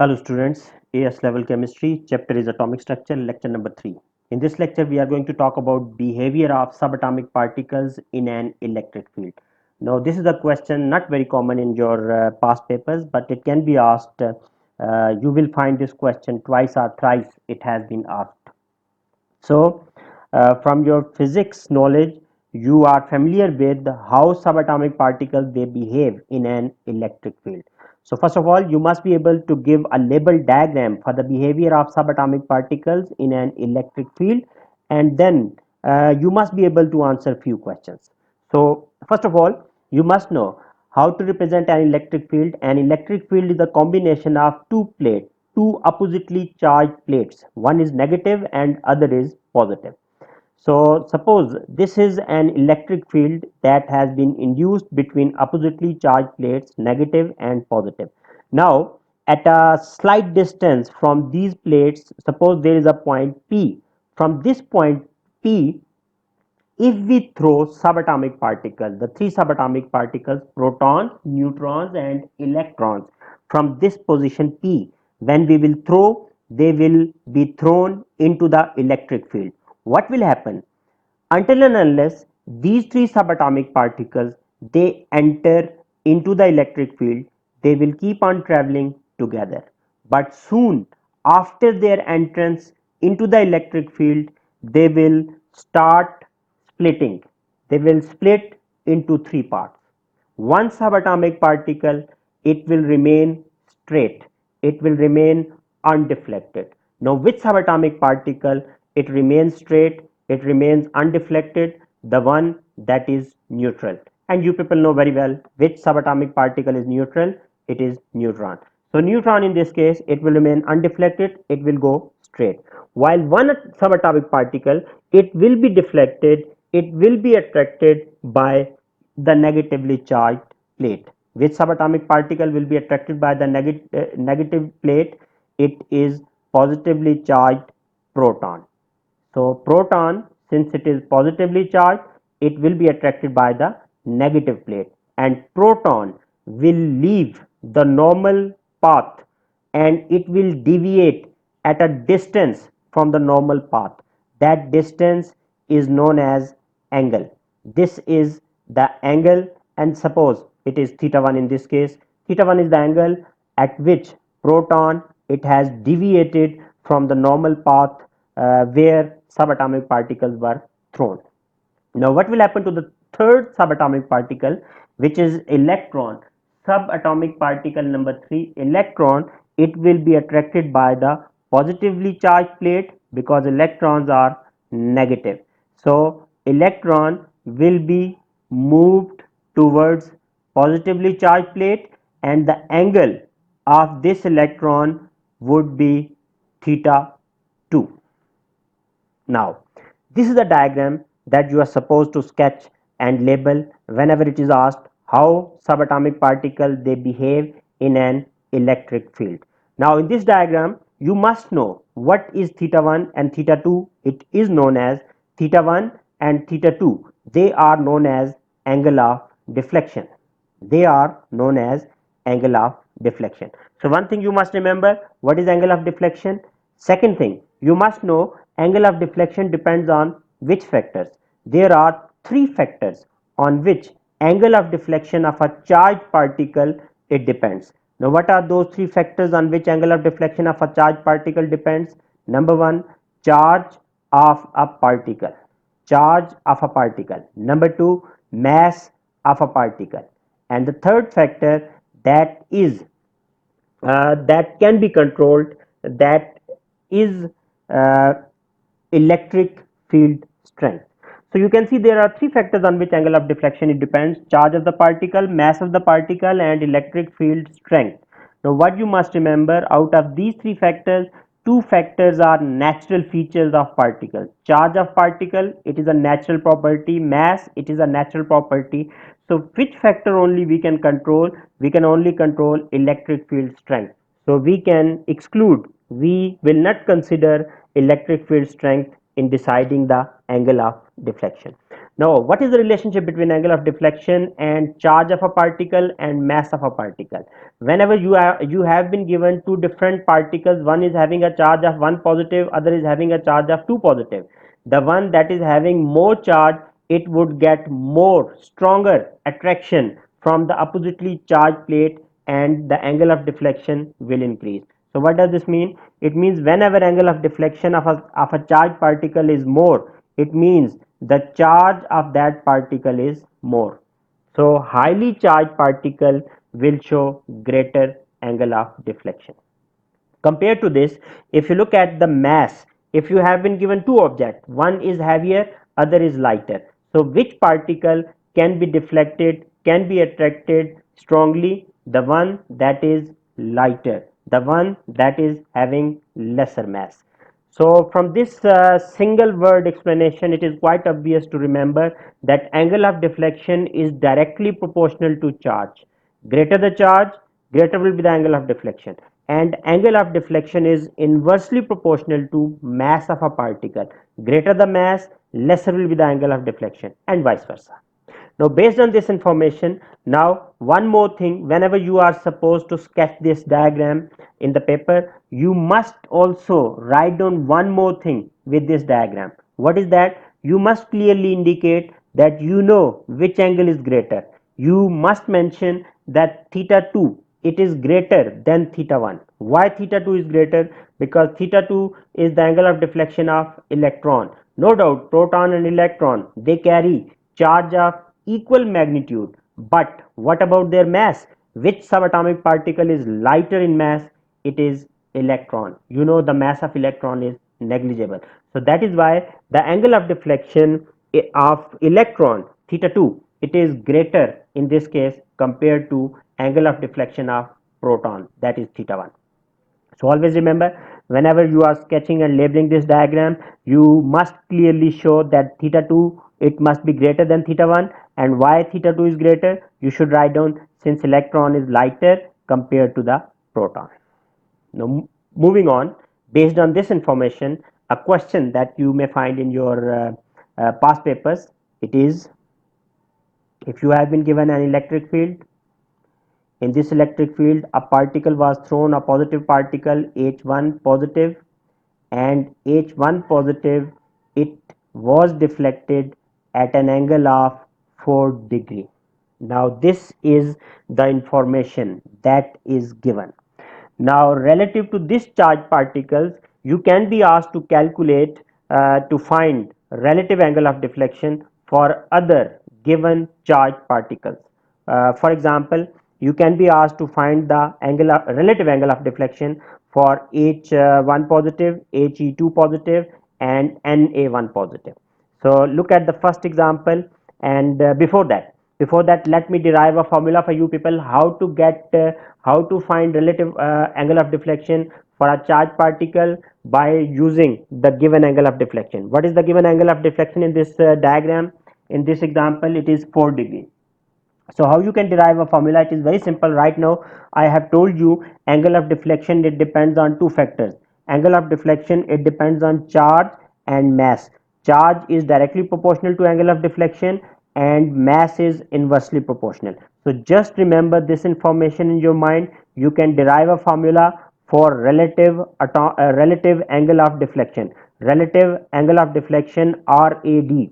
Hello students, AS level chemistry chapter is atomic structure, lecture number 3. In this lecture we are going to talk about behavior of subatomic particles in an electric field. Now this is a question not very common in your past papers, but it can be asked. You will find this question twice or thrice it has been asked. So, from your physics knowledge, you are familiar with how subatomic particles they behave in an electric field. So, first of all, you must be able to give a label diagram for the behavior of subatomic particles in an electric field, and then you must be able to answer few questions. So, first of all, you must know how to represent an electric field. An electric field is a combination of two oppositely charged plates. One is negative and other is positive. So suppose this is an electric field that has been induced between oppositely charged plates, negative and positive. Now at a slight distance from these plates, suppose there is a point P. From this point P, if we throw subatomic particles, the three subatomic particles, protons, neutrons and electrons, from this position P, when we will throw, they will be thrown into the electric field. What will happen? Until and unless these three subatomic particles they enter into the electric field, they will keep on traveling together. But soon after their entrance into the electric field, they will start splitting. They will split into three parts. One subatomic particle, it will remain straight, it will remain undeflected. Now which subatomic particle it remains straight, it remains undeflected? The one that is neutral. And you people know very well which subatomic particle is neutral. It is neutron. So neutron in this case, it will remain undeflected, it will go straight. While one subatomic particle, it will be deflected, it will be attracted by the negatively charged plate. Which subatomic particle will be attracted by the negative plate? It is positively charged proton. So proton, since it is positively charged, it will be attracted by the negative plate, and proton will leave the normal path and it will deviate at a distance from the normal path. That distance is known as angle. This is the angle, and suppose it is theta 1 in this case. Theta 1 is the angle at which proton it has deviated from the normal path where subatomic particles were thrown. Now what will happen to the third subatomic particle, which is electron? Subatomic particle number 3, electron, it will be attracted by the positively charged plate because electrons are negative. So electron will be moved towards positively charged plate, and the angle of this electron would be theta 2. Now, this is the diagram that you are supposed to sketch and label whenever it is asked how subatomic particles they behave in an electric field. Now, in this diagram, you must know what is theta 1 and theta 2. It is known as theta 1 and theta 2. They are known as angle of deflection. They are known as angle of deflection. So one thing you must remember, what is angle of deflection? Second thing, you must know angle of deflection depends on which factors. There are three factors on which angle of deflection of a charged particle it depends. Now what are those three factors on which angle of deflection of a charged particle depends? Number one, charge of a particle. Charge of a particle. Number two, mass of a particle. And the third factor that is that can be controlled, that is uh, electric field strength. So you can see there are three factors on which angle of deflection it depends: charge of the particle, mass of the particle and electric field strength. Now what you must remember, out of these three factors, two factors are natural features of particle. Charge of particle, it is a natural property. Mass, it is a natural property. So which factor only we can control? We can only control electric field strength. So we can exclude, we will not consider electric field strength in deciding the angle of deflection. Now, what is the relationship between angle of deflection and charge of a particle and mass of a particle? Whenever you have been given two different particles, one is having a charge of 1 positive, other is having a charge of 2 positive. The one that is having more charge, it would get more stronger attraction from the oppositely charged plate, and the angle of deflection will increase. So what does this mean? It means whenever angle of deflection of a charged particle is more, it means the charge of that particle is more. So highly charged particle will show greater angle of deflection. Compared to this, if you look at the mass, if you have been given two objects, one is heavier, other is lighter. So which particle can be deflected, can be attracted strongly? The one that is lighter, the one that is having lesser mass. So from this single word explanation, it is quite obvious to remember that angle of deflection is directly proportional to charge. Greater the charge, greater will be the angle of deflection, and angle of deflection is inversely proportional to mass of a particle. Greater the mass, lesser will be the angle of deflection, and vice versa. Now based on this information, now one more thing, whenever you are supposed to sketch this diagram in the paper, you must also write down one more thing with this diagram. What is that? You must clearly indicate that you know which angle is greater. You must mention that theta 2, it is greater than theta 1. Why theta 2 is greater? Because theta 2 is the angle of deflection of electron. No doubt proton and electron, they carry charge of equal magnitude, but what about their mass? Which subatomic particle is lighter in mass? It is electron. You know the mass of electron is negligible. So that is why the angle of deflection of electron theta 2, it is greater in this case compared to angle of deflection of proton, that is theta 1. So always remember, whenever you are sketching and labeling this diagram, you must clearly show that theta 2, it must be greater than theta 1, and why theta 2 is greater, you should write down, since electron is lighter compared to the proton. Now moving on, based on this information, a question that you may find in your past papers, it is, if you have been given an electric field, in this electric field a particle was thrown, a positive particle H1 positive, and H1 positive, it was deflected at an angle of 4 degree. Now this is the information that is given. Now relative to this charged particles, you can be asked to calculate to find relative angle of deflection for other given charged particles. For example, you can be asked to find the relative angle of deflection for H1 positive, He2 positive, and Na1 positive. So look at the first example, and before that let me derive a formula for you people how to get how to find relative angle of deflection for a charged particle by using the given angle of deflection. What is the given angle of deflection in this diagram? In this example, it is 4 degree. So how you can derive a formula? It is very simple. Right now I have told you angle of deflection, it depends on two factors. Angle of deflection, it depends on charge and mass. Charge is directly proportional to angle of deflection and mass is inversely proportional. So just remember this information in your mind. You can derive a formula for relative angle of deflection. Relative angle of deflection, RAD.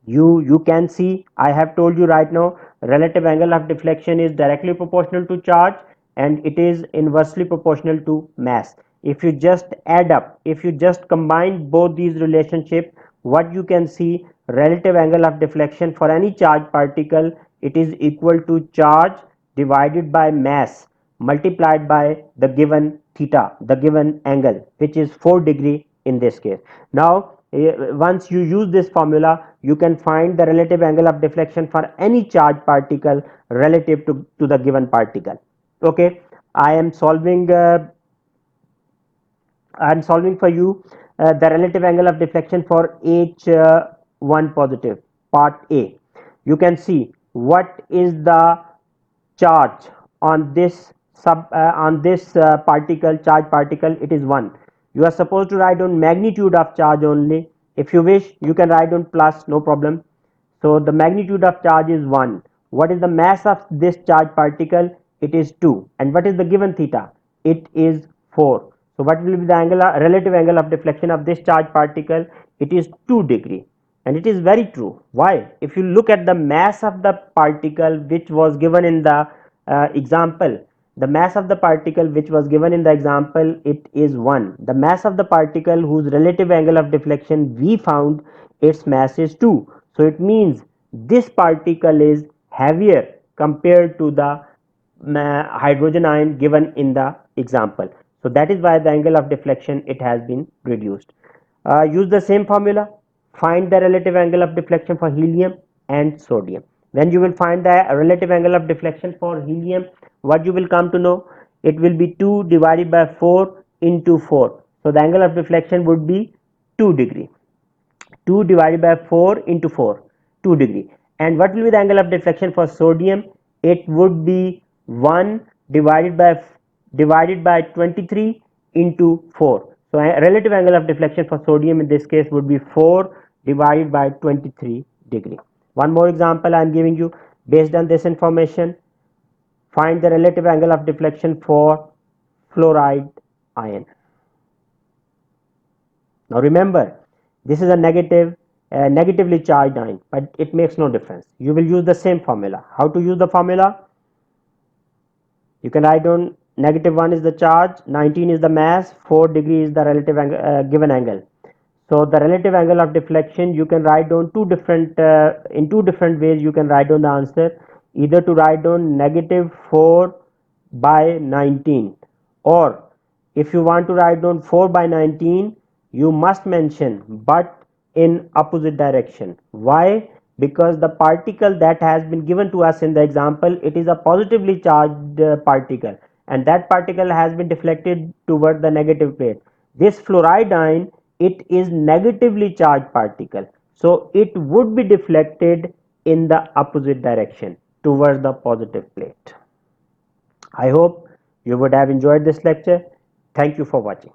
You can see, I have told you right now, relative angle of deflection is directly proportional to charge and it is inversely proportional to mass. If you just add up, if you just combine both these relationships, what you can see, relative angle of deflection for any charged particle, it is equal to charge divided by mass multiplied by the given theta, the given angle, which is 4 degree in this case. Now once you use this formula, you can find the relative angle of deflection for any charged particle relative to the given particle. Okay, I am solving for you the relative angle of deflection for H1 positive, part A. You can see what is the charge on this particle, charge particle, it is 1. You are supposed to write down magnitude of charge only. If you wish, you can write down plus, no problem. So the magnitude of charge is 1. What is the mass of this charged particle? It is 2. And what is the given theta? It is 4. So what will be the relative angle of deflection of this charged particle? It is 2 degree. And it is very true. Why? If you look at the mass of the particle which was given in the example, the mass of the particle which was given in the example, it is 1. The mass of the particle whose relative angle of deflection we found, its mass is 2. So it means this particle is heavier compared to the hydrogen ion given in the example. So that is why the angle of deflection, it has been reduced. Use the same formula. Find the relative angle of deflection for helium and sodium. When you will find the relative angle of deflection for helium, what you will come to know? It will be 2 divided by 4 into 4. So the angle of deflection would be 2 degree. 2 divided by 4 into 4, 2 degree. And what will be the angle of deflection for sodium? It would be 1 divided by 23 into 4. So relative angle of deflection for sodium in this case would be 4 divided by 23 degree. One more example I am giving you. Based on this information, find the relative angle of deflection for fluoride ion. Now remember, this is a negatively charged ion, but it makes no difference. You will use the same formula. How to use the formula? You can write down -1 is the charge, 19 is the mass, 4 degree is the relative given angle. So the relative angle of deflection, you can write down in two different ways. You can write down the answer, either to write down -4 by 19, or if you want to write down 4 by 19, you must mention but in opposite direction. Why? Because the particle that has been given to us in the example, it is a positively charged particle, and that particle has been deflected toward the negative plate. This fluoride ion, it is negatively charged particle, so it would be deflected in the opposite direction towards the positive plate. I hope you would have enjoyed this lecture. Thank you for watching.